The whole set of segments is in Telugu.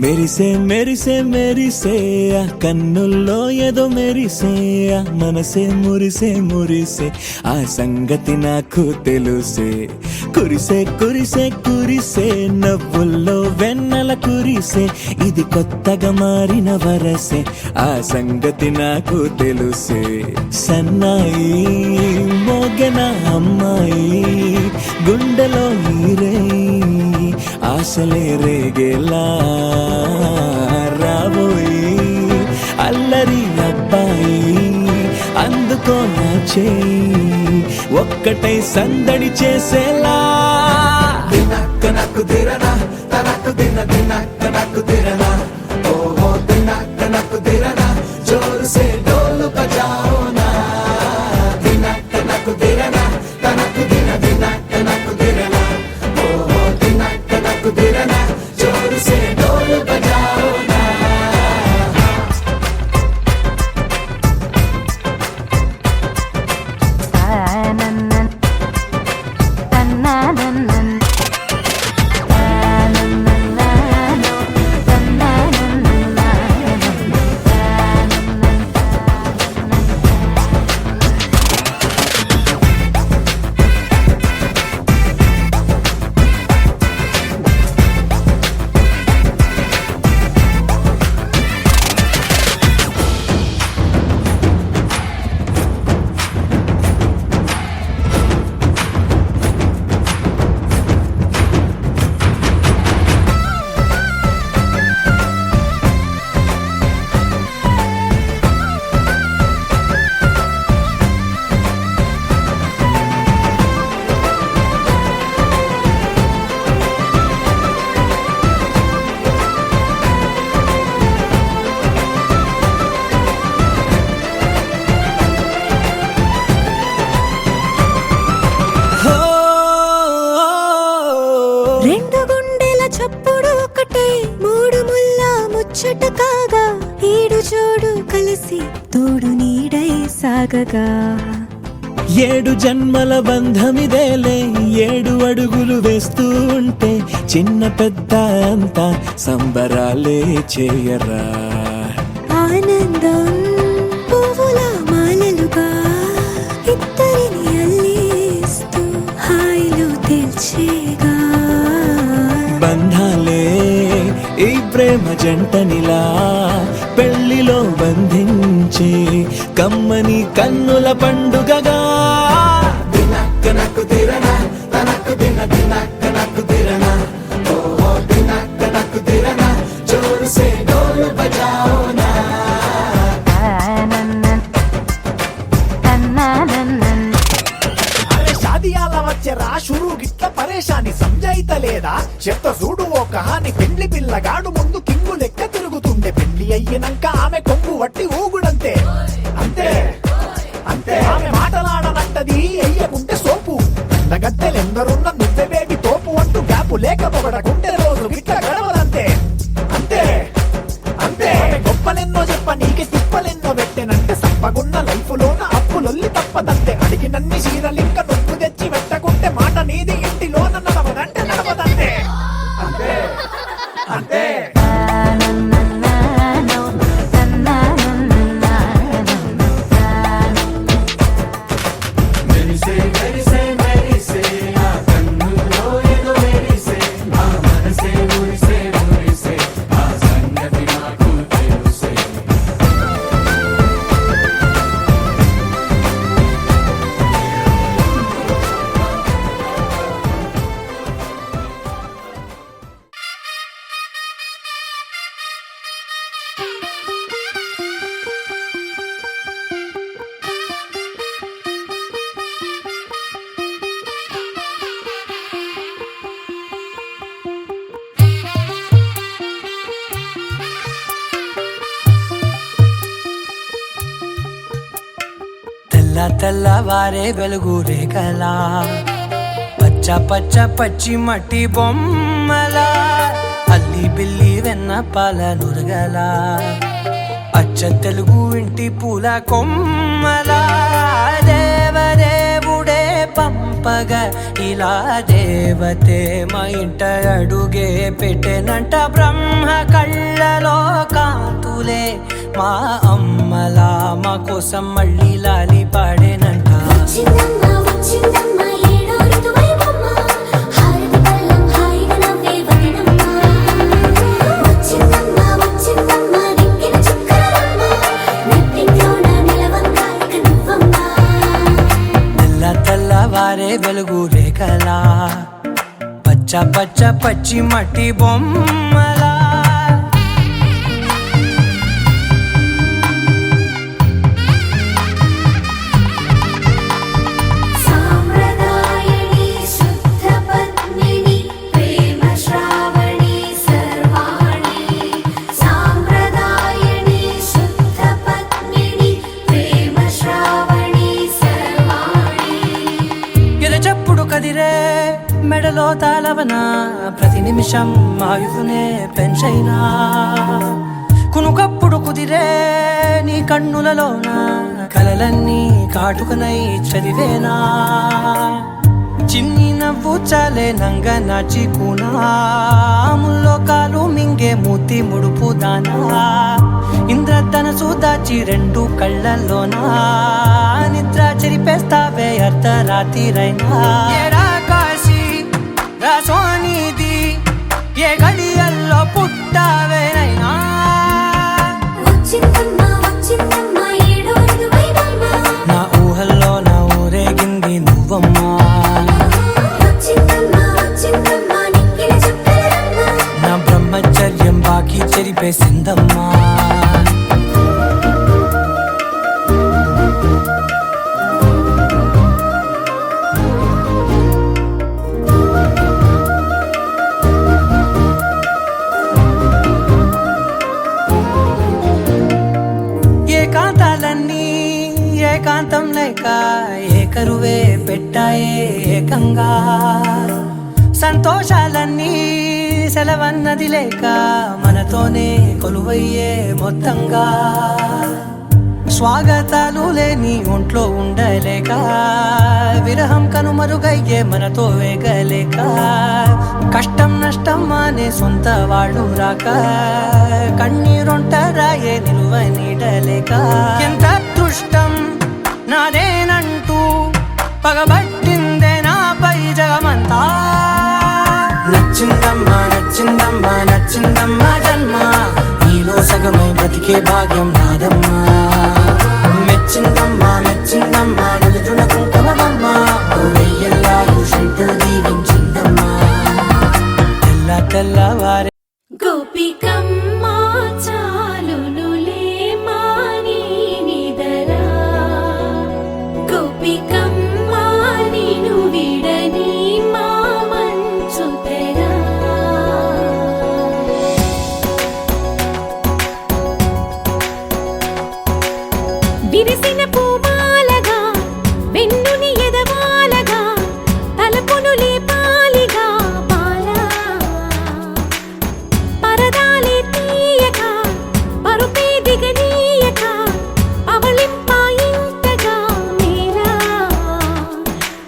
మెరిసే మెరిసే మెరిసే కన్నుల్లో ఏదో మెరిసే మనసే మురిసే మురిసే ఆ సంగతి నాకు తెలుసే కురిసే కురిసే కురిసే నవ్వుల్లో వెన్నెల కురిసే ఇది కొత్తగా మారిన వరసే ఆ సంగతి నాకు తెలుసే సన్నాయి మోగన అమ్మాయి గుండెలో ఈరే ఆశలే రేగేలా రాబోయి అల్లరి అబ్బాయి అందుకో నా చేయి ఒక్కటై సందడి చేసేలా దినక్క నక్కు దిరనా తనకు దిన దినక్క నక్కు దిరనా ఓహో దినక్క నక్కు దిరనా జోరు సే డోలు బజాओ నా దినక్క నక్కు దిరనా తనకు దిన దినక్క నక్కు దిరనా ఓహో దినక్క నక్కు దిరనా జోరు సే డోలు బజాओ నా రెండు గుండెల చప్పుడు ఒకటే మూడు ముల్ల ముచ్చట కాగా ఏడు జోడు కలిసి తోడు నీడై సాగగా ఏడు జన్మల బంధమిదేలే ఏడు అడుగులు వేస్తూ ఉంటే చిన్న పెద్ద అంతా సంబరాలే చేయరా ఆనందం పువ్వుల మాలలుగా ఇద్దరిని అల్లేస్తూ హాయిలో తేల్చేగా బంధాలే ఈ ప్రేమ జంటనిలా పెళ్లిలో బంధించి కమ్మని కన్నుల పండుగగా దినక్క నక్కు దిరనా తనకు దిన దినక్క నక్కు దిరనా ఓహో దినక్క నక్కు దిరనా జోరు సే డోలు బజాओ నా అరే షాదియాల వచ్చెరా షురూ గిట్ల పరేషాని సంజాయితలేదా చెత్త చూడు ఓ కహాని పెండ్లి పిల్లగాడు ముందు కింగు లెక్క తిరుగుతుండే పెళ్లి అయ్యినంక ఆమె కొంగు వట్టి ఊగుడంతే అంతే అంతే ఆమె మాటలాడనంటది అయ్యకుంటే సోపు నగత్తెలెందరున్న నువ్వే బేబీ తోపు అంటూ గ్యాపు లేకపోవడకుంటే రోజు గిట్ల గడవదంతే అంతే అంతే ఆమె గొప్పలెన్నో చెప్ప నీకే తిప్పలెన్నో పెట్టెనంటే సప్పగున్న లైఫ్ లోన అప్పులొల్లి తప్పదంతే అడిగినన్ని చీరలింక నువ్వు తెచ్చి పెట్టకుంటే మాట నీది ఇంటిలోన నడవదంటే నడవదంతే అంతే అంతే తెల్లవారే వెలుగు రేఖలా పచ్చ పచ్చ పచ్చి మట్టి బొమ్మలా అల్లి బిల్లి వెన్న పాల నురగలా అచ్చ తెలుగు ఇంటి పూల కొమ్మలా దేవదేవుడే పంపగా ఇలా దేవతే మా ఇంట అడుగే పెట్టెనంట బ్రహ్మ కళ్ళ మా అమ్మలా మా కోసం మళ్ళీ లాలి పాడేనంట. వచ్చిందమ్మా వచ్చిందమ్మా ఏడో ఋతువైవమ్మ హారతి పళ్ళం హాయిగా నవ్వే వదనమ్మ వచ్చిందమ్మా వచ్చిందమ్మా నెక్కిన చుక్కలమ్మ నెట్టింట్లోన నిలవంగా ఇక నువ్వమ్మా తెల్లవారే వెలుగు రేఖలా పచ్చ పచ్చ పచ్చి మట్టి బొమ్మలా సాంప్రదాయని శుద్ధ పద్మిని ప్రేమ శ్రావణి సర్వాణి సాంప్రదాయని శుద్ధ పద్మిని ప్రేమ శ్రావణి సర్వాణి ఎరచప్పుడు కదిరే మెడలో తాళవన ప్రతి నిమిషం ఆయువునే పెంచైనా కునుకప్పుడు కుదిరే నీ కన్నులలోన కలలన్నీ కాటుకనై చదివేనా చిన్ని నవ్వు చాలే నంగ నాచి ముల్లోకాలు మింగే మూతి ముడుపు దానా ఇంద్రధనసు దాచి రెండు కళ్ళల్లోనా నిద్ర చెరిపేస్తావే అర్ధరాత్రిరైనా ఏరా కాశీ రా సోనిది ఏ గడియల్లో పుట్టావేనైనా వచ్చిందమ్మా వచ్చిందమ్మా ఏడో ఋతువైవమ్మ నా ఊహల్లో నా ఊరేగింది నువ్వమ్మా వచ్చిందమ్మా వచ్చిందమ్మా నెక్కిన చుక్కలమ్మ నా బ్రహ్మచర్యం బాకీ చెరిపేసిందమ్మా ఏకాంతాలన్నీ ఏకాంతం లేక ఏకరువే పెట్టాయే ఏకంగా సంతోషాలన్నీ సెలవన్నది లేక మనతోనే కొలువయ్యే మొత్తంగా స్వాగతాలు లేని ఒంట్లో ఉండలేక విరహం కనుమరుగయ్యే మనతో వేగలేక కష్టం నష్టం అనే సొంత వాళ్ళు రాక కన్నీరొంటరాయే నిలువ నీడలేక ఎంత అదృష్టం నాదేనంటూ పగబట్టిందే నాపై జగమంతా నచ్చిందమ్మా నచ్చిందమ్మా నచ్చిందమ్మా జన్మ నీలో సగమై బతికే భాగ్యం నాదమ్మా మెచ్చిందమ్మా మెచ్చిందమ్మా నుదుటిన కుంకుమమ్మా వెయ్యల్లాలు శంకులు దీవించిందమ్మా తెల్లవారే గోపికమ్మ చాలునులే మాని నిదరా గోపికమ్మ నిను విడని మా మంచు తెరా విరిసిన పూమాలగా వెన్నుని ఎదవాలగా తలపును లేపాలిగా బాలా పరదాలే తీయక పరుపే దిగనీయక అవలింపాయింతగా మేరా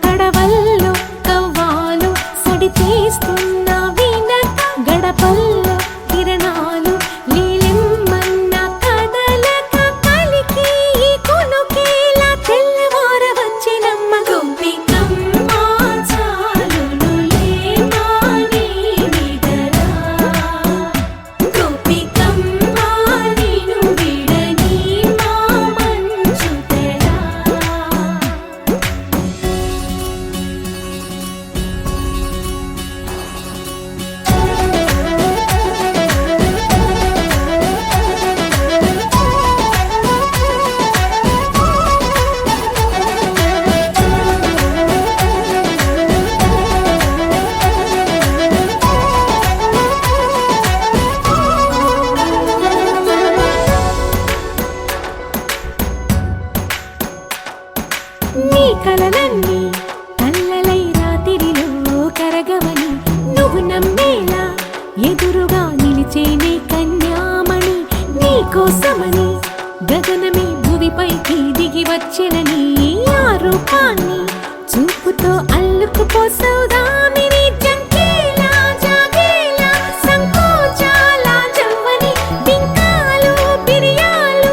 కడవల్లో కవ్వాలు సడి తీస్తున్న వినక గడపల్లో కిరణాలు లీలిమ్మన్న కదలక కలికి ఈ కొనుకేలా తెల్లవార వచ్చినమ్మ గోపికమ్మ చాలునులే మాని నిదరా గోపికమ్మ నిను విడని మా మంచు తెరా నీ కలలన్నీ కల్లలై రాత్రిలో కరగవని నువ్వు నమ్మేలా ఎదురుగా నిలిచేనే కన్యామణి నీ కోసమని గగనమే భూమిపైకి దిగి వచ్చినని ఆ రూపాన్ని చూపుతో అల్లుకుపోసౌదామిని జంకేలా జాగేలా సంకోచాల జవ్వని బింకాలు బిరియాలు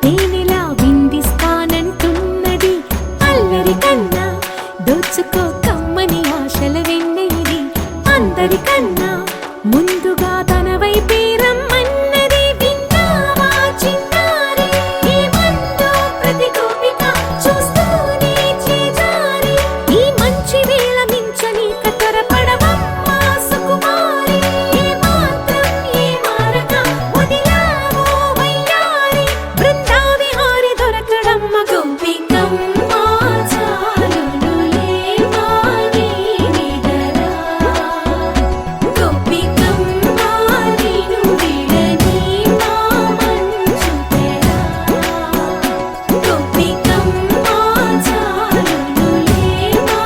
తేనెలా విందిస్తానంటున్నది అల్లరి కన్నా దోచుకో కమ్మని ఆశల వెన్నెయిది అందరికన్నా ముందుగా తన వైపే రమ్మన్నది విన్నావా చిన్నారి ఈ మందో ప్రతి గోపిక చూస్తూనే చేజారి ఈ మంచి వేళ మించని కతరపడవమ్మా సుకుమారి ఏ మాత్రం ఏ మారక వదిలావో వయ్యారి బృందావిహారి దొరకడమ్మ గోపికమ్మ చాలునులే మాని నిదరా గోపికమ్మ నిను విడని మా మంచు తెరా గోపికమ్మ చాలునులే మా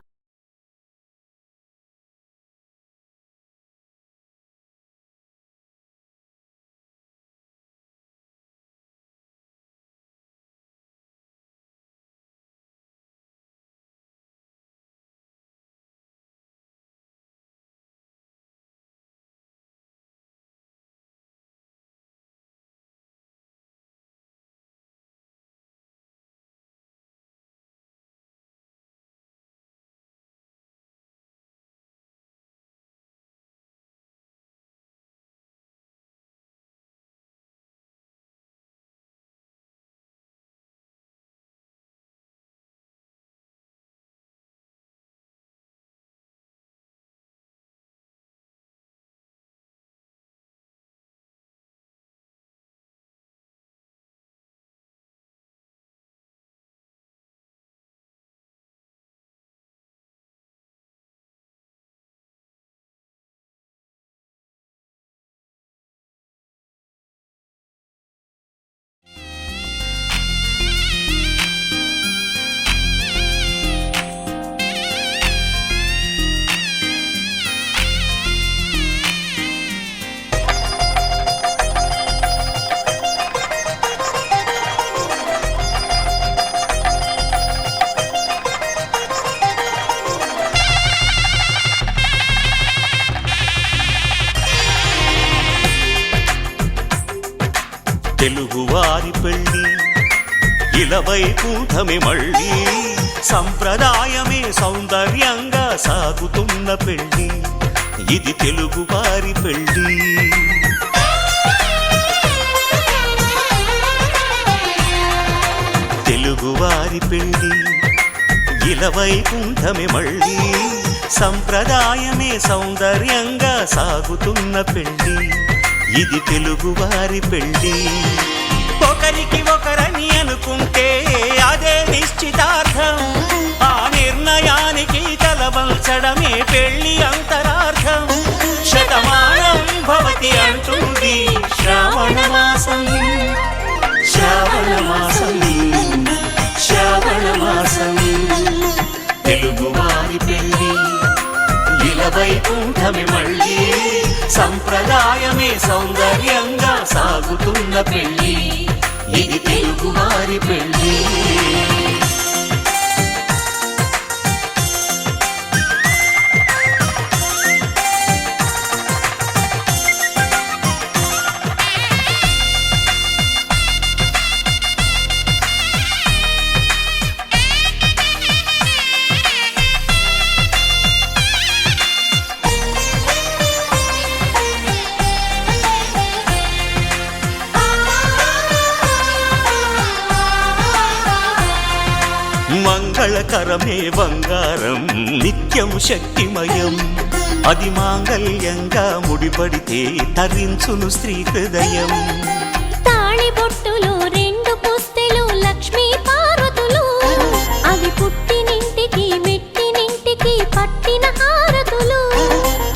తెలుగువారి పెళ్ళి ఇలవైకుంఠమే మళ్ళీ సంప్రదాయమే సౌందర్యంగా సాగుతున్న పెళ్ళి ఇది తెలుగువారి పెళ్ళి తెలుగువారి పెళ్ళి ఇలవైకుంఠమే మళ్ళీ సంప్రదాయమే సౌందర్యంగా సాగుతున్న పెళ్ళి ఇది తెలుగువారి పెళ్ళి ఒకరికి ఒకరని అనుకుంటే అదే నిశ్చితార్థం ఆ నిర్ణయానికి తలవంచడమే పెళ్ళి అంతరార్థం శతమానం భవతి అంటుంది శ్రావణ మాసం శ్రావణ మాసం శ్రావణ మాసం తెలుగువారి పెళ్ళి ఇలవైకుంఠమే మళ్ళీ సంప్రదాయమే సౌందర్యంగా సాగుతున్న పెళ్ళి ఇది తెలుగువారి పెళ్ళి మంగళకరమే బంగారం నిత్యం శక్తిమయం అది మాంగళ్యంగా ముడిపడితే తరించును స్త్రీ హృదయం తాళిబొట్టులో రెండు పుస్తెలు లక్ష్మీ పార్వతులు అవి పుట్టినింటికి మెట్టినింటికి పట్టిన హారతులు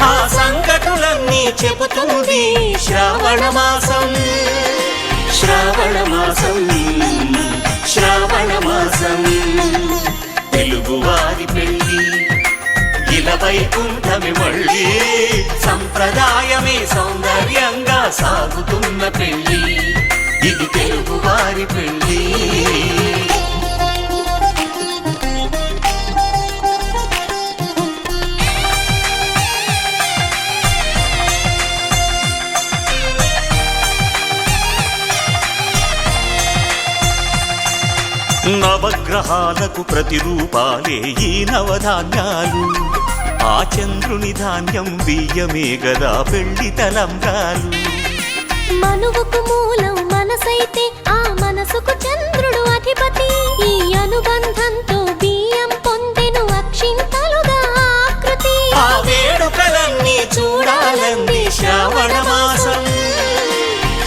ఆ సంగతులన్నీ చెబుతుంది శ్రావణ మాసం శ్రావణ మాసం శ్రావణ మాసం తెలుగువారి పెళ్ళి ఇలవైకుంఠమే మళ్ళీ సంప్రదాయమే సౌందర్యంగా సాగుతున్న పెళ్ళి ఇది తెలుగువారి పెళ్ళి నవగ్రహాలకు ప్రతిరూపాలే ఈ నవధాన్యాలు. ఆ చంద్రుని ధాన్యం బియ్యమే గదా పెళ్లి తలంబ్రాలు. మనువుకు మూలం మనసైతే ఆ మనసుకు చంద్రుడు అధిపతి. ఈ అనుబంధంతో బియ్యం పొందెను అక్షింతలుగా ఆకృతి. ఆ వేడుకలన్నీ చూడాలంది శ్రావణ మాసం,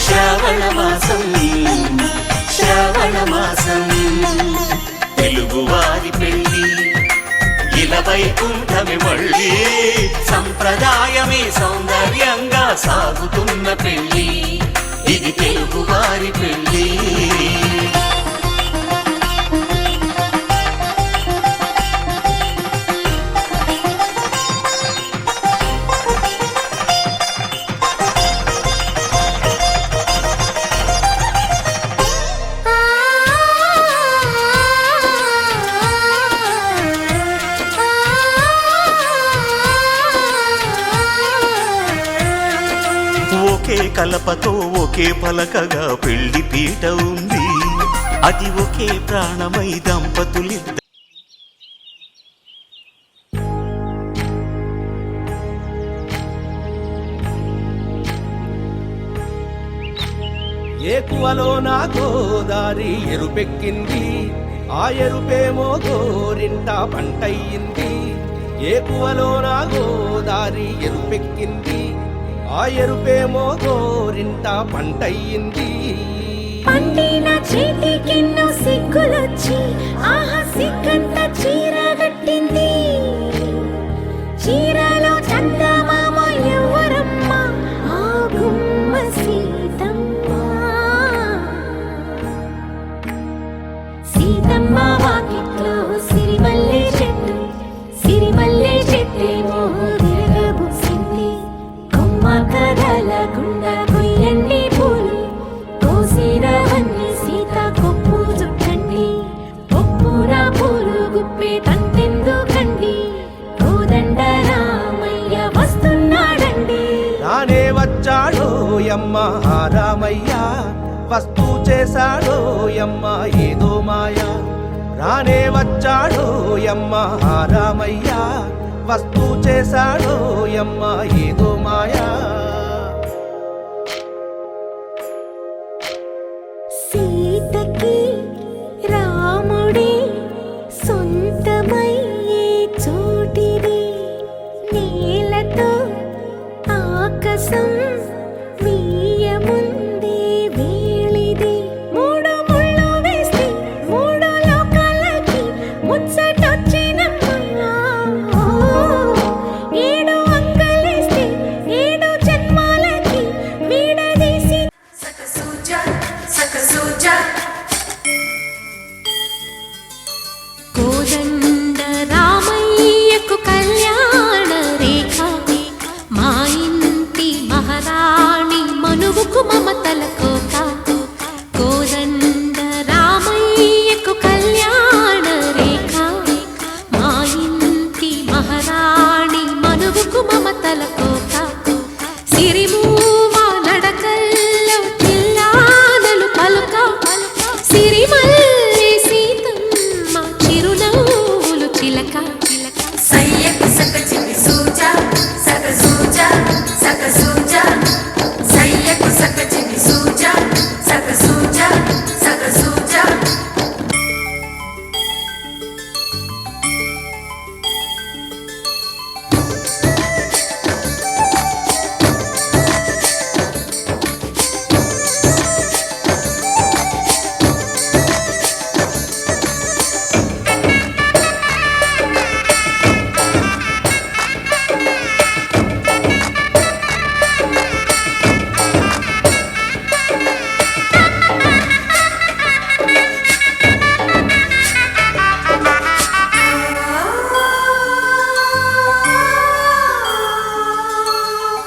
శ్రావణ మాసం, శ్రావణ మాసం. తెలుగువారి పెళ్లి ఇలా వైకుంఠమి మళ్ళీ, సంప్రదాయమే సౌందర్యంగా సాగుతున్న పెళ్లి. ఇది తెలుగువారి పెళ్లి. ఒకే కలపతో ఒకే పలకగా పెళ్లి పీట ఉంది. అది ఒకే ప్రాణమై దంపతులిద్ద ఏకువలో నా గోదారి ఎరుపెక్కింది, ఆ ఎరుపేమో గోరింట పంటయ్యింది. ఏకువలో నా గోదారి ఎరుపెక్కింది, ఆ ఎరుపేమో గోరింట పంటయ్యింది. పండిన చేతికెన్నో సిగ్గులొచ్చి ఆహా సిగ్గంత చీర కట్టింది. చీరలో చందమామ ఎవరమ్మ, ఆ గుమ్మ సీతమ్మ. సీతమ్మ వాకిట్లో సిరిమల్లె చెట్టు, సిరిమల్లె చెట్టేమో విరగబూసింది. కొమ్మ కదలకుండా కొయ్యండి పూలు, కోసిరవన్నీ సీత కొప్పు చుట్టండి. కొప్పున పూలు గుప్పే తంతెందుకండి, కోదండ రామయ్య వస్తున్నాడండి. రానే వచ్చాడో యమ్మ ఆ రామయ్య, వస్తూ చేశాడో యమ్మ ఏదో మాయ. రానే వచ్చాడో యమ్మ ఆ రామయ్య, వస్తూ చేశాడో యమ్మ ఏదో మాయా. సీతకి రాముడే సొంతమయ్యే చోటిది. నేలతో ఆకాశం వీయముందే వేళిది. మూడు ముళ్ళు వేస్తే మూడు లోకాలకి ముచ్చటొచ్చినమ్మా. ఏడు అంగలేస్తే ఏడు జన్మాలకి వీడదీసి కోదండ రామయ్యకు కళ్యాణ రేఖ, మా ఇంటి మహారాణి మనువుకు మమతల కోక. కోదండ రామయ్యకు కళ్యాణ రేఖ, మా ఇంటి మహారాణి మనువుకు మమతల కోక. సిరిమూవ నడకల్లో చిల్లానలు పలుక, సిరిమల్లె సీతమ్మ చిరునవ్వులు చిలక. సయ్యకు సక చికి సూజా సక సూజా సక సూజా, సయ్యకు సక చికి సూజా సక సూజా సక సూజా.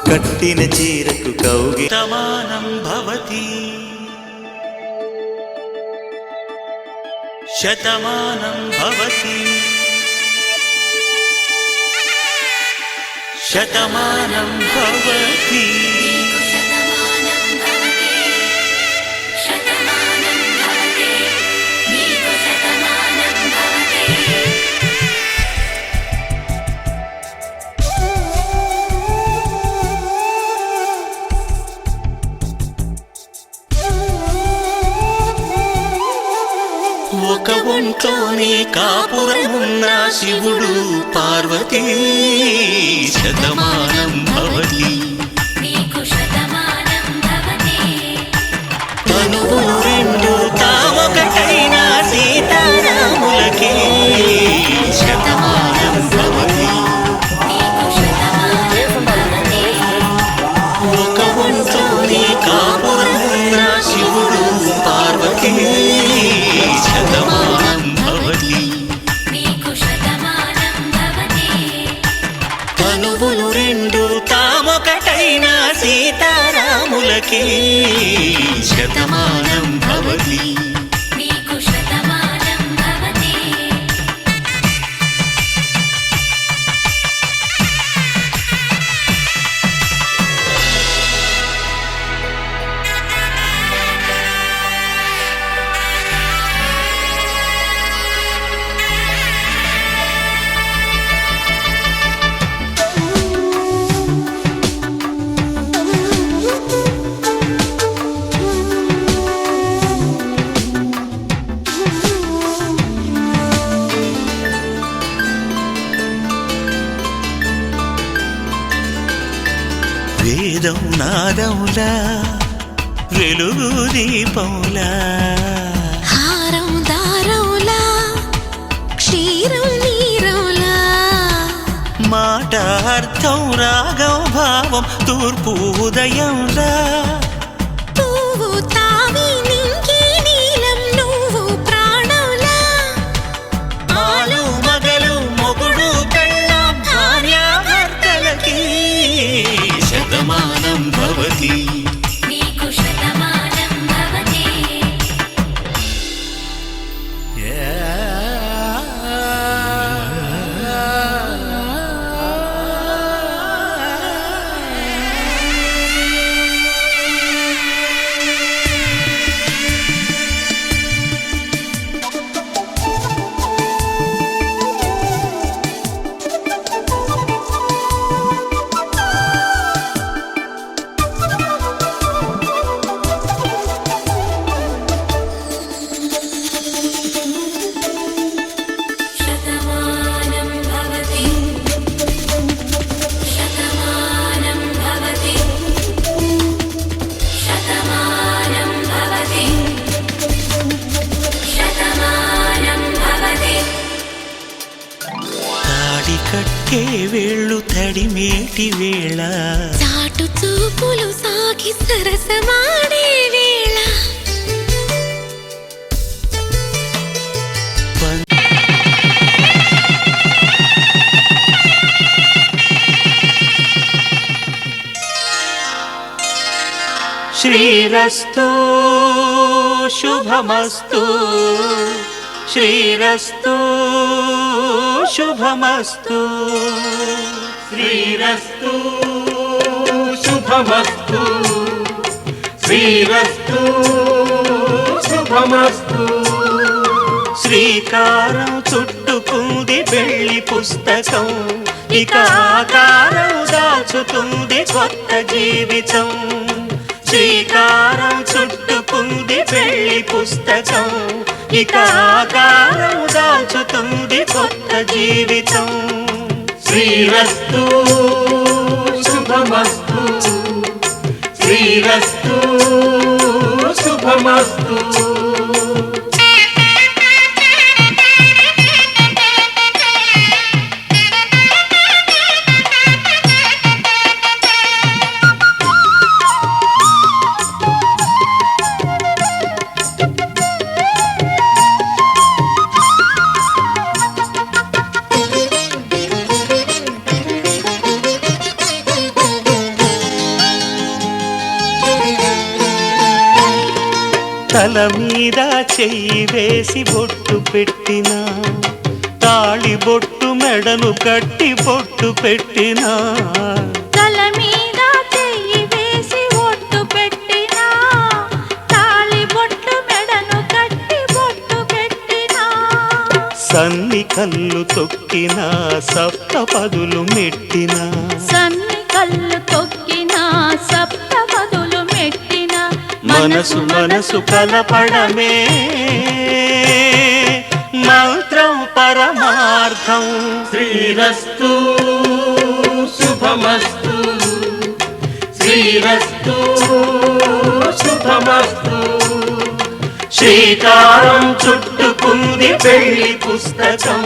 కట్టిన చీరకు కౌగి సమానం భవతి, శతమానం భవతి, శతమానం భవతి. శతమానం భవతి, నీకు శతమానం ఒక ఒంట్లోనే కాపురమున్న శివుడు పార్వతీ శతమానం భవతి నీకు శతమానం భవతి తనువులు రెండు తామొకటైన సీతారాములకి శతమానం భవతి నీకు శతమానం భవతి ఒక ఒంట్లోనే కాపురమున్న శివుడు పార్వతీ శతమానం భవతి నీకు శతమానం భవతి తనువులు రెండు తామొకటైన సీతారాములకి శతమానం భవతి నీకు శతమానం భవతి వేదం నాదములా వెలుగు దీపములా హారం దారంలా క్షీరం నీరంలా మాట అర్థం రాగం భావం తూర్పు ఉదయంలా పువ్వు తావి నింగి నీలం నువ్వు ప్రాణంలా ఆలు మగలు మొగుడు పెళ్ళాం భార్యాభర్తలకి శతమానం భవతి నీకు శతమానం భవతి శతమానం భవతి శతమానం భవతి శతమానం భవతి శతమానం భవతి తాడి కట్టే వేళ్ళు తడిమేటి వేళ చాటు చూపులు సాగి సరసమాడే వేళ శ్రీరస్తు శుభమస్తు శ్రీరస్తు శుభమస్తు శ్రీరస్తు శుభమస్తు శ్రీరస్తు శుభమస్తు శ్రీకారం చుట్టుకుంది పెళ్లి పుస్తకం ఇక ఆకారం దాచుతుంది కొత్త జీవితం శ్రీకారం చుట్టుకుంది పెళ్లి పుస్తకం ఇక ఆకారం దాచుతుంది కొత్త జీవితం శ్రీరస్తు శుభమస్తు శ్రీరస్తు శుభమస్తు తల మీద చెయ్యి వేసి బొట్టు పెట్టినా తాళి బొట్టు మెడను కట్టి బొట్టు పెట్టినా తల మీద చెయ్యి వేసి ఒట్టు పెట్టినా తాళి బొట్టు మెడను కట్టి బొట్టు పెట్టినా సన్ని కళ్ళు తొక్కినా సప్త పదులు మెట్టినా సన్ని కళ్ళు తొక్కినా సప్త పదులు మెట్టినా మనసు మనసు కలపడమే పురుషార్థం శ్రీరస్తు శుభమస్తు శ్రీరస్తు శుభమస్తు శ్రీకారం చుట్టుకుంది పెళ్లి పుస్తకం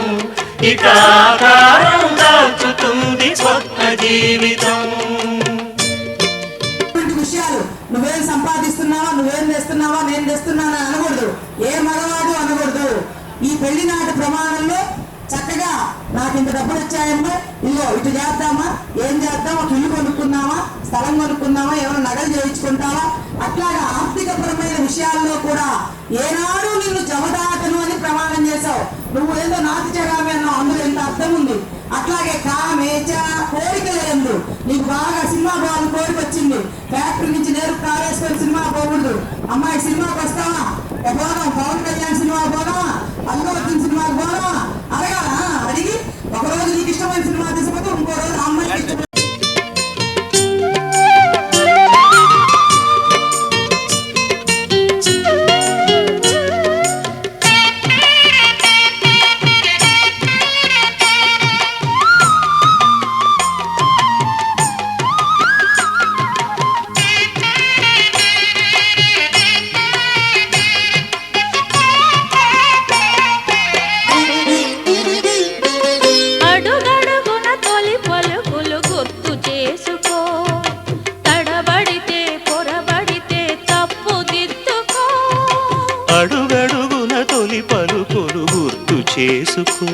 ఇక ఆకారం దాచుతుంది కొత్త జీవితం విషయాలు నువ్వేం సంపాదిస్తున్నావా నువ్వేం తెస్తున్నావా నేను తెస్తున్నానా అనకూడదు ఏ మగవాడు అనకూడదు ఈ పెళ్లి నాటి ప్రమాణంలో చక్కగా నాకు ఇంత డబ్బులు వచ్చాయమ్మా ఇదిగో ఇటు చేద్దామా ఏం చేద్దాం ఒక ఇల్లు కొనుక్కుందామా స్థలం కొనుక్కుందామా ఏమైనా నగలు చేయించుకుంటావా అట్లాగా ఆర్థికపరమైన విషయాల్లో కూడా ఏనాడు నిన్ను జమదాటను అని ప్రమాణం చేశావు నువ్వు ఏదో నాతి చెగామి అన్నావు అందులో ఎంత అర్థం ఉంది అట్లాగే కామేచ కోరిక లేదు నీకు బాగా సినిమా పోవాలని కోరిక వచ్చింది ఫ్యాక్టరీ నుంచి నేరు కారేసుకొని సినిమా పోకూడదు అమ్మాయి సినిమాకి వస్తావా పోదాం పవన్ కళ్యాణ్ సినిమా పోదామా అల్లు అర్జున్ సినిమాకి పోదామా అడగాల అడిగి ఒకరోజు నీకు ఇష్టమైన సినిమా తీసుకపోతే ఇంకో రోజు అమ్మాయికి ఇష్టమైన అడుగడుగున తొలి పలుకులు గుర్తు చేసుకో తడబడితే పొరబడితే తప్పు దిద్దుకో అడుగడుగున తొలి పలుకులు గుర్తు చేసుకో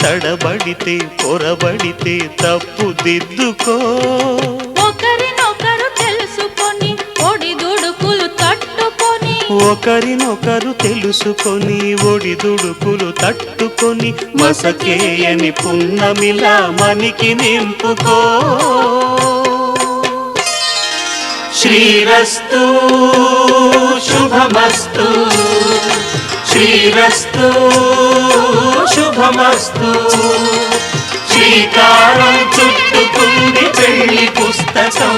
తడబడితే పొరబడితే తప్పు దిద్దుకో ఒకరినొకరు తెలుసుకొని ఒడిదుడుకులు తట్టుకొని ఒకరినొకరు తెలుసుకొని ఒడిదుడుకులు తట్టుకొని మసకేయని పున్నమిలా మనికి నింపుకో శ్రీరస్తు శుభమస్తు శ్రీరస్తు శుభమస్తు శ్రీకారం చుట్టుకుంది పెళ్లి పుస్తకం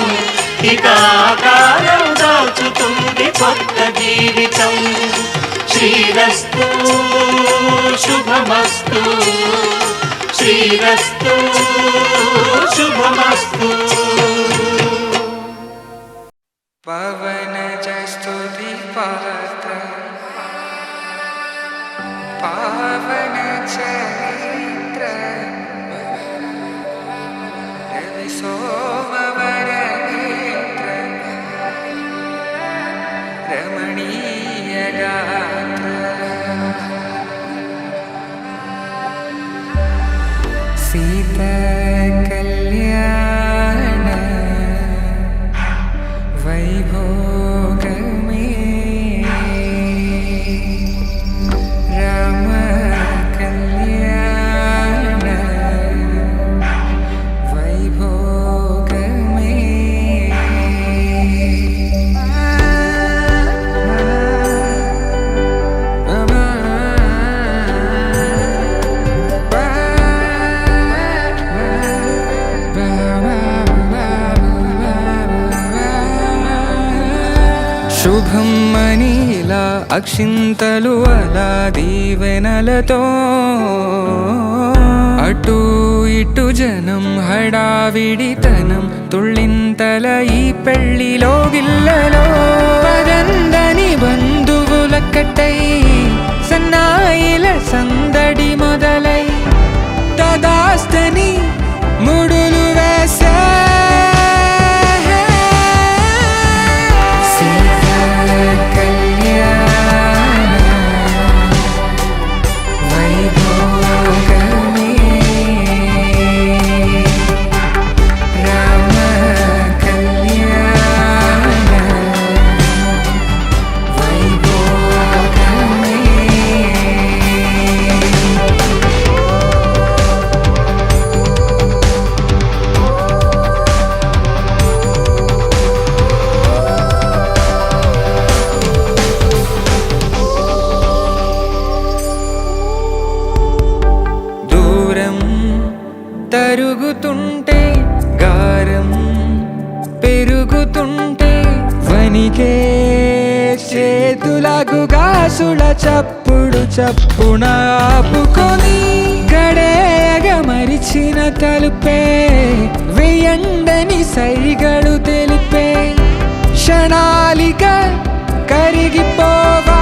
ఇక ఆకారం దాచుతుంది కొత్త జీవితం శ్రీరస్తు శుభమస్తు శ్రీరస్తు శుభమస్తు పవనజ స్తుతి పాత్ర పావన చరిత్ర రవి సోమవర నేత్ర రమణీయ గాత్ర సీత కళ్యాణ వైభోగమే రామ కళ్యాణ వైభోగమే శుభం మనీలా అక్షింతలు అలా దీవెనలతో అటు ఇటు జనం హడావిడితనం తుళ్ళింతల ఈ పెళ్లిలో గిల్లలో పదందని బంధువులక్కటై సన్నాయిల సందడి మొదలై తదాస్తని ముడులు వేసా తరుగుతుంటే గారం పెరుగుతుంటే వనికే చేతులకు గాసుల చప్పుడు చప్పున ఆపుకొని గడ మరిచిన తలుపే వేయండని సైగడు తెలిపే క్షణాలిక కరిగిపోవా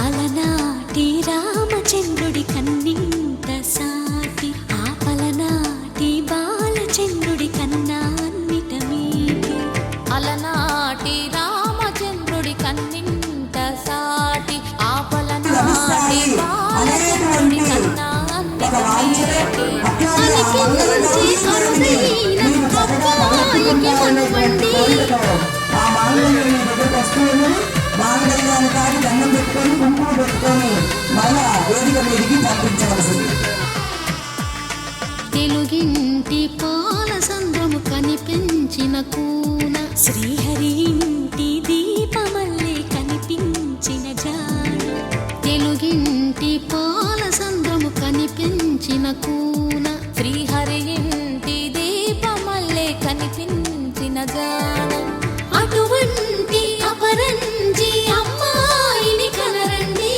అలనాటి రామచంద్రుడి కన్నింత సాటి ఆపలనాటి బాలచంద్రుడి కన్నా అన్నిట మీటి అలనాటి రామచంద్రుడి కన్నింత సాటి ఆపలనాటి బాలచంద్రుడి కన్నా అన్నిట మీటి అలికించి అరుదైన అబ్బాయికి మనవండి ఆ మాంగళ్యం దగ్గరకు వస్తువులు మాంగళ్యాన్ని కాడి దండం పెట్టుకొని కుంకుమ పెట్టుకొని మళ్ళా వేదిక మీదికి పంపించవలసింది. తెలుగింటి పాల సంద్రము కనిపించిన కూన శ్రీహరి ఇంటి దీపమల్లే కనిపించిన జాడ తెలుగింటి పాల సంద్రము కనిపించిన కూన శ్రీహరి ఇంటి దీపమల్లే కనిపించిన జాడ అటువంటి అపరంజి అమ్మాయిని కనరండి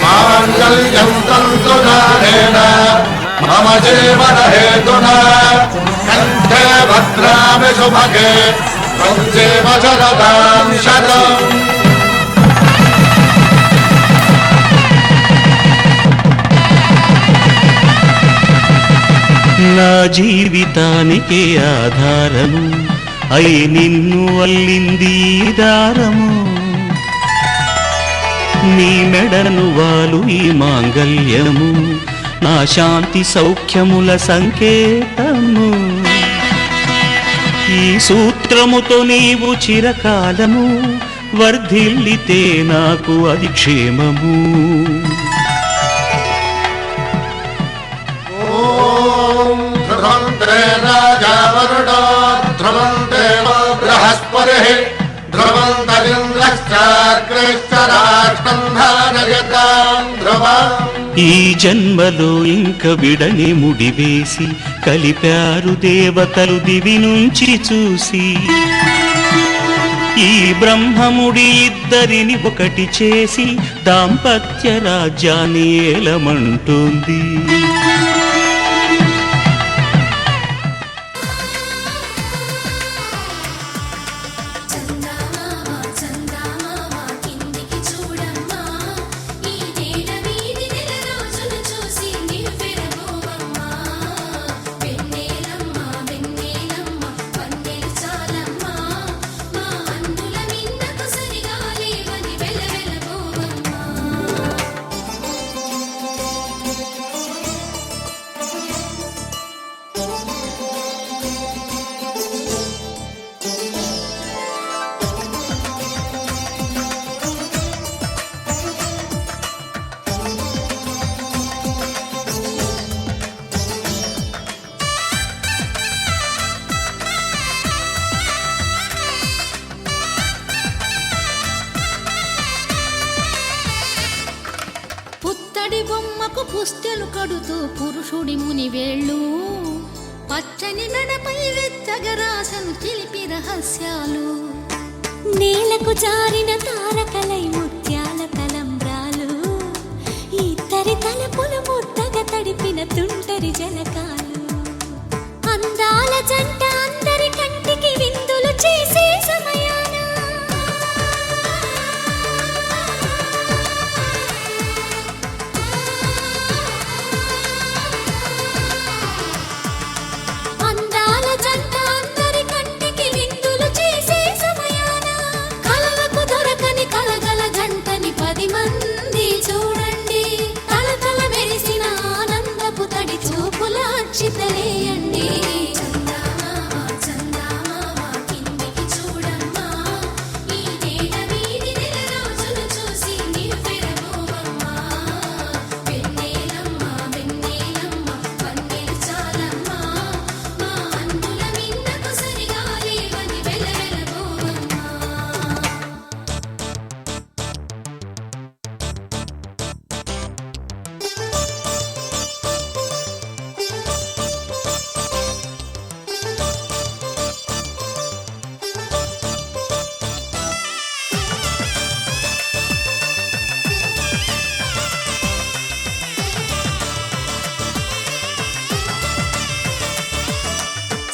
మాంగళ్యం తంతు నానేన మమ జీవన హేతునా కంఠే భద్రామి శుభగే త్వం జీవ శరదాం శతం. నా జీవితానికి ఆధారము అయి నిన్ను అల్లింది ఈ దారము నీ మెడను వాలు ఈ మాంగళ్యము నా శాంతి సౌఖ్యముల సంకేతము ఈ సూత్రముతో నీవు చిరకాలము వర్ధిల్లితే నాకు అది క్షేమము ధ్రువంతే రాజా వరుడో ధ్రువంతే బృహస్పతిః ధ్రువంతరింద్రశ్చాగ్రేశ్చ రాష్ట్రం ధారయతాం ధ్రువం. ఈ జన్మలో ఇంక విడని ముడివేసి కలిపారు దేవతలు దివి నుంచి చూసి ఈ బ్రహ్మముడి ఇద్దరిని ఒకటి చేసి దాంపత్య రాజ్యాన్ని ఏలమంటుంది పుత్తడి బొమ్మకు పుస్తెలు కడుతూ పురుషుడి ముని వేళ్ళు పచ్చని మెడపై వెచ్చగరాసను చిలిపి రహస్యాలు నేలకు జారిన తారకలై ముత్యాల తలంబ్రాలు ఇద్దరి తలపులు ముద్దగా తడిపిన తుంటరి జలకాలు అందాల జంట అందరి కంటికి విందులు చేసే సమయాన అందాల జంట అందరి కంటికి విందులు చేసే సమయాన కలలకు దొరకని కలగల జంటని 10 మంది చూడండి తలతల మెరిసిన ఆనందపు తడి చూపుల అక్షితలేయండి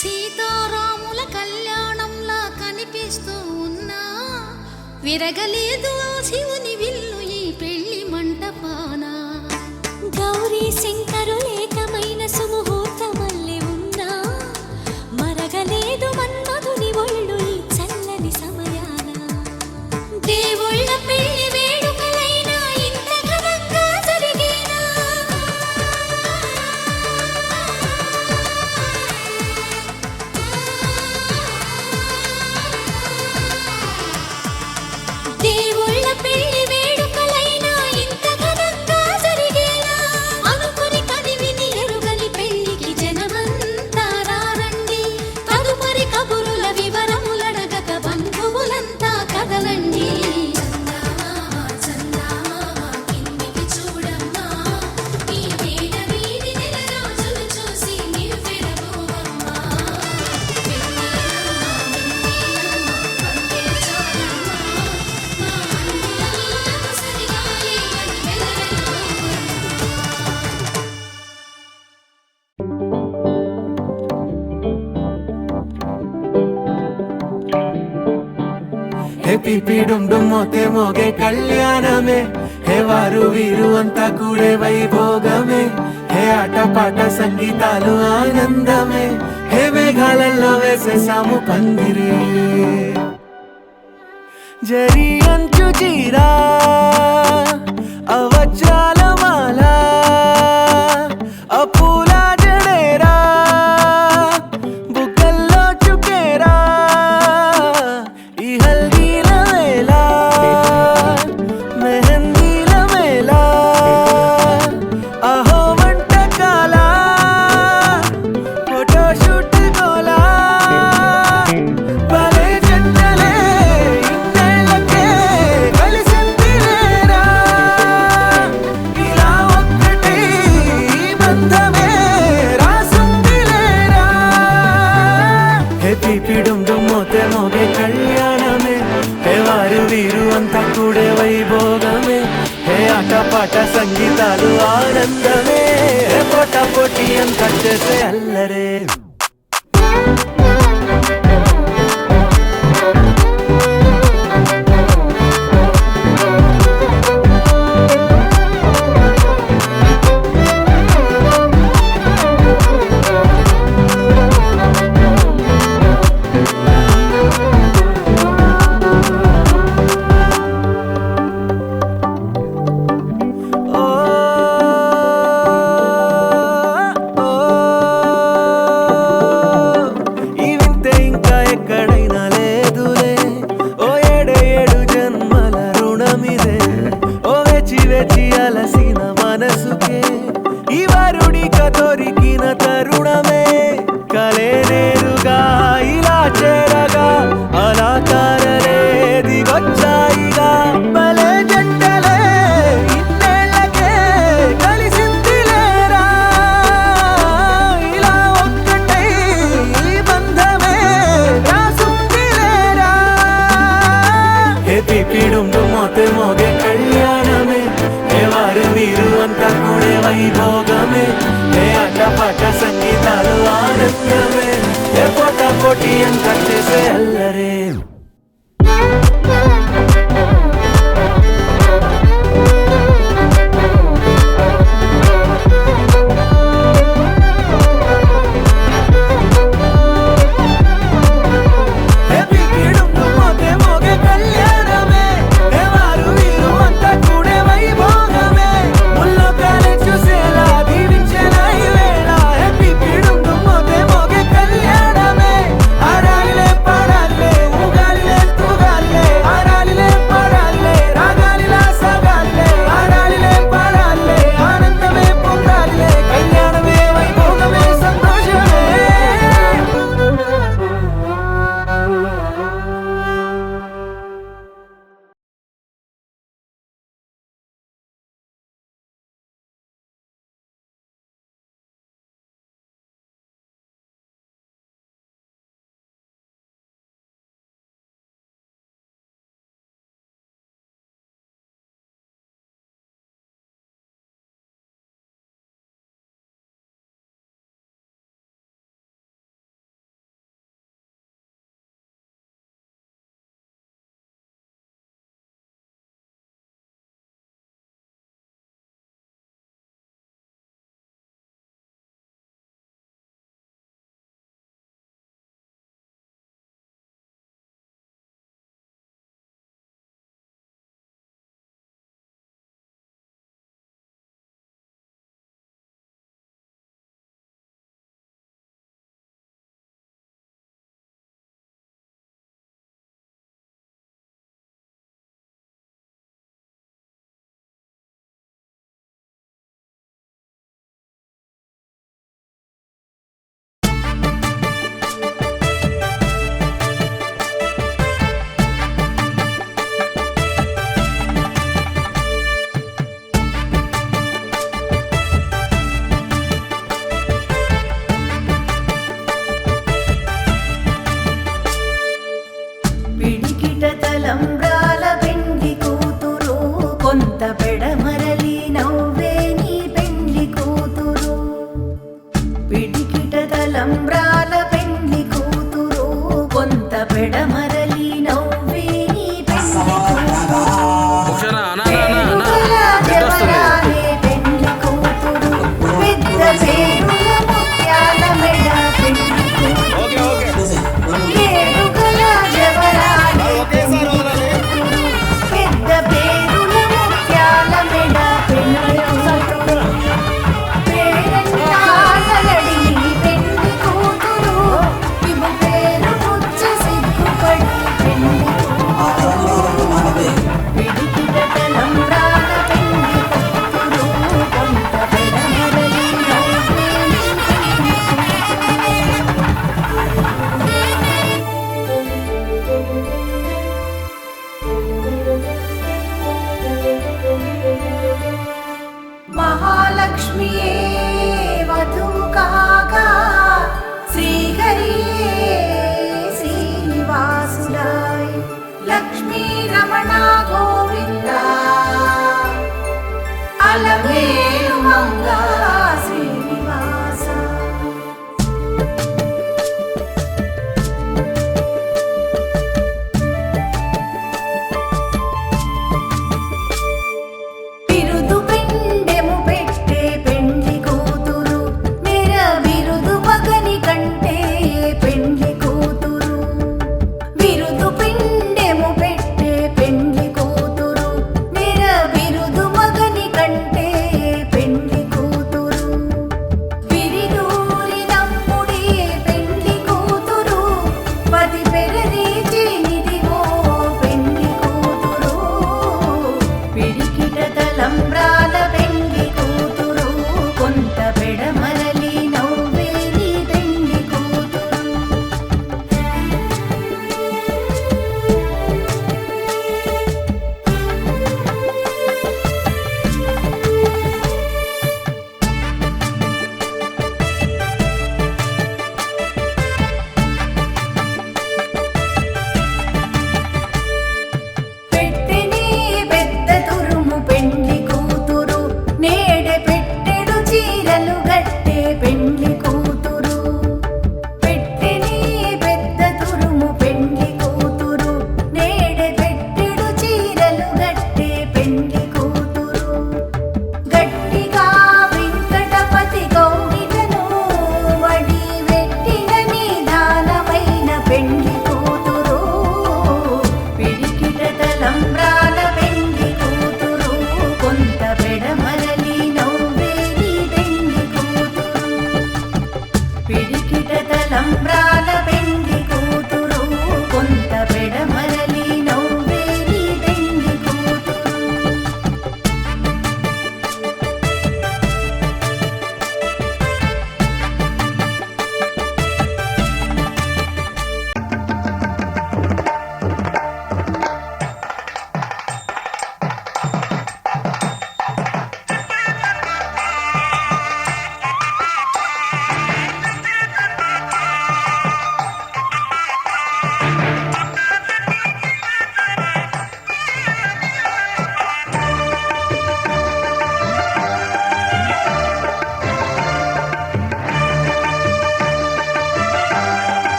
సీతారాముల కళ్యాణంలా కనిపిస్తూ ఉన్నా విరగలేదు ఆ శివుని విల్లు ఈ పెళ్లి మంటపాన గౌరీ శంకరు ఏకమైన సుముహూర్తమల్లె ఉన్నా మరగలేదు మన్మధుని ఒళ్ళు ఈ చల్లని సమయాన దేవుళ్ళ పెళ్లి వేడుకలైనా ఇంత ఘనంగా జరిగేనా దేవుళ్ళ పెళ్లి వేడుకలైనా ఇంత ఘనంగా జరిగేలా అనుకుని కదివిని ఎరుగని పెళ్లికి జనమంతా రారండి తదుపరి కబురుల వివరములడగక బంధువులంతా కదలండి హే పిపి డుమ్ డుమ్ మోతే మోగే కళ్యాణమే హే వారు వీరు అంతా కూడే వైభోగమే హే ఆటపాట సంగీతాలు ఆనందమే హే మేఘాలలో వేసేసాము పందిరే జరి అంచు చీరా అవజ్రాల మాల అపూల జడేరా బుగ్గల్లో చుకేరా ఈ హల్దీల వేళ మెహందీల మేళ అహో వంటకాల ఫోటోషూట్ గోలా భలే జంటలే ఇన్నేళ్ళకే కలిసిందిలేరా ఇలా ఒక్కటి బంధమే రాసుందిలేరా హే పిపి డుమ్ డుమ్ మోతే మోగే కళ్యాణమే హే వారు వీరు అంతా కూడే వైభోగమే హే ఆటపాట సంగీతాలు ఆనందమే హే పోటా పోటీ అంతా చేసే అల్లరే ఓ వైభోగమే హే అటపట సంగీతాలు ఆనందమే హే పోటా పోటీ అంత చేసే అల్లరే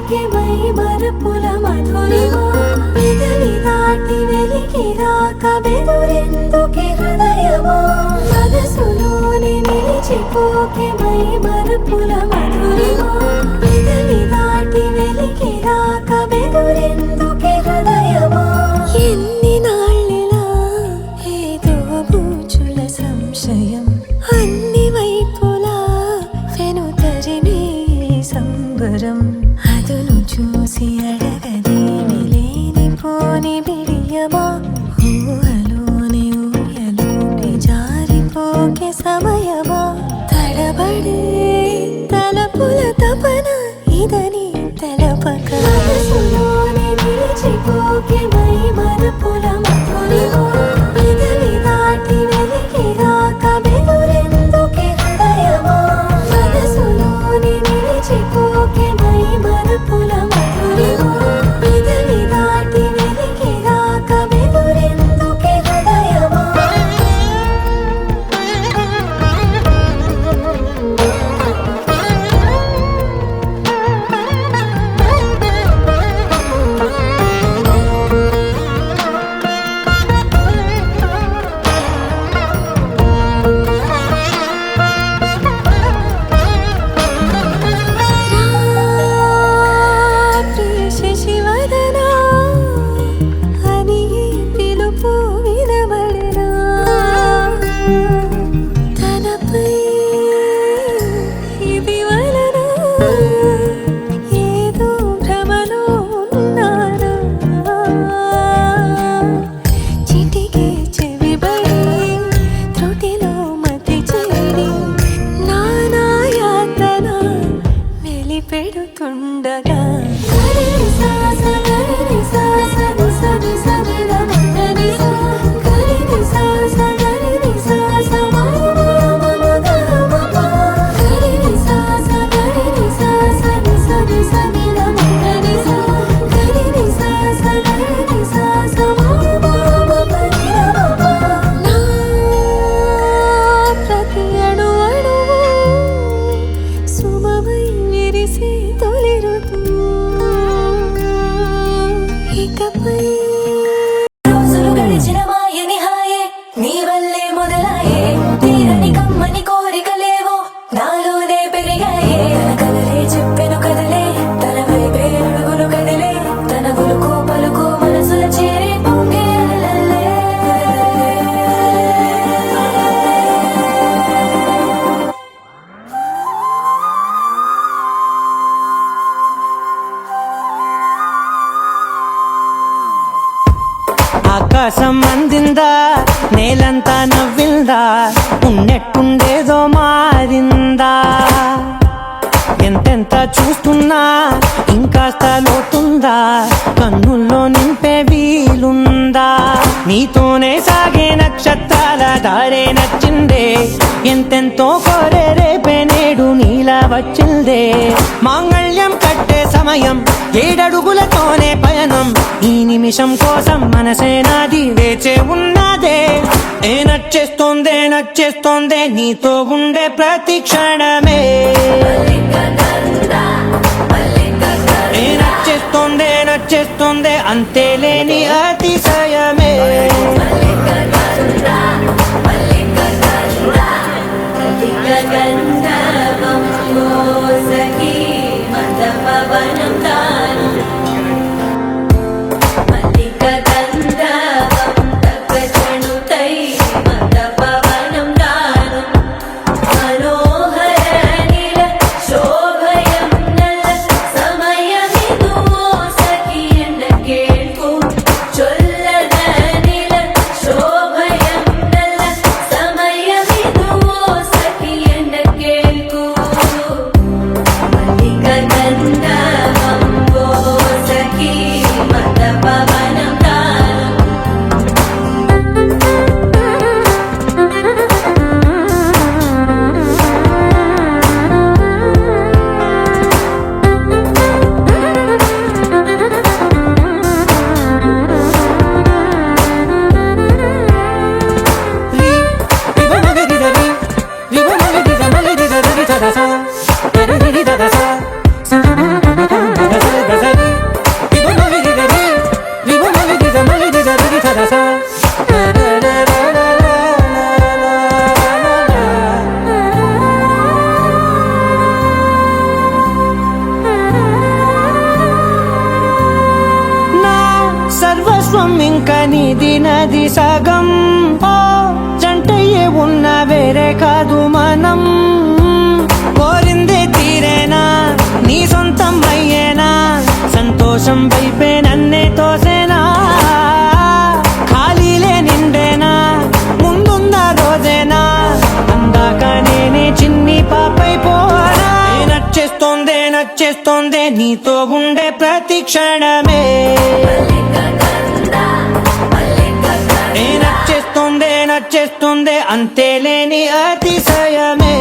మరిచిపోకే మై మరపుల మధురిమా పెదవి దాటి వెలికి రాక బెదురెందుకే హృదయమా మనసులోనే నిలిచిపోకే మై మరపుల మధురిమా పెదవి దాటి వెలికి రాక బెదురెందుకే హృదయమా ఎన్ని నాళ్ళిలా ఏదో బూచుల సంశయం అన్ని వైపులా వెనుతరిమే సంబరం అదును చూసి అడగదేమి లేనిపోని బిడియమా ఊహలోని ఊయలోకి జారిపోకే సమయమా తడబడే తలపుల తపన ఇదని తెలపక మనసులోనే నిలిచిపోకే మై మరపుల మధురిమా పెదవి దాటి వెలికి రాక బెదురెందుకే హృదయమా మనసులోనే నిలిచిపోకే మై మరపుల మధురిమా పెదవి దాటి వెలికి రాక బెదురెందుకే హృదయమా శశివదనా అని పిలుపు వినబడరా తనపై ఇది వలన ఏదో భ్రమలో ఉన్నారా చిటికే చెవిబడి త్రుటిలో మతి చేరి నానా యాతన వెలిపెడుతుండగా ప్రతి అణు అణువు సుమమై విరిసే తొలి ఋతువు ఇకపై రోజులు గడిచిన మాయని హాయే నీ వల్లే మొదలాయే తీరని కమ్మని కోరికలేవో నాలోనే పెరిగాయే తన కదలే చెప్పెను కదలే తన వైపే అడుగులు కదిలే తన గులుకు పలుకు మనసుల చేరి పొంగే అలలే. ఆకాశం అందిందా నేలంతా నవ్విందా ఉన్నట్టుండేదో మారిందా ఎంతెంత చూస్తున్నా ఇంకాస్త లోతుందా కన్నుల్లో నింపే వీలుందా నీతోనే సాగే నక్షత్రాల దారే నచ్చిందే ఎంతెంతో కోరే రేపే నేడు నీలా వచ్చిందే మాంగళ్యం కట్టే సమయం 7 అడుగులతోనే పయనం ఈ నిమిషం కోసం మనసే నాది వేచే ఉన్నదే ఏ నచ్చేస్తోందే నచ్చేస్తోందే నీతో ఉండే ప్రతి క్షణమే ఏ నచ్చేస్తోందే నచ్చేస్తోందే అంతేలేని అతిశయమే సమయమిదు సఖి ఎన్న కేಳ್ಕು ಚೊಲ್ಲದ సరి సదస నా సర్వస్వం ఇంకా నీది నది సగం ఓ జంటయ్యే ఉన్న వేరే కాదు మనం కోరిందే తీరేనా నీ సొంతం అయ్యేనా సంతోషం వైపే నన్నే తోసేనా ఖాళీలే నిండేనా ముందున్న రోజేనా అందాక నేనే చిన్ని పాపైపోనా నచ్చేస్తోందే నీతో ఉండే ప్రతి క్షణమే నచ్చేస్తోందే అంతే లేని అతిశయమే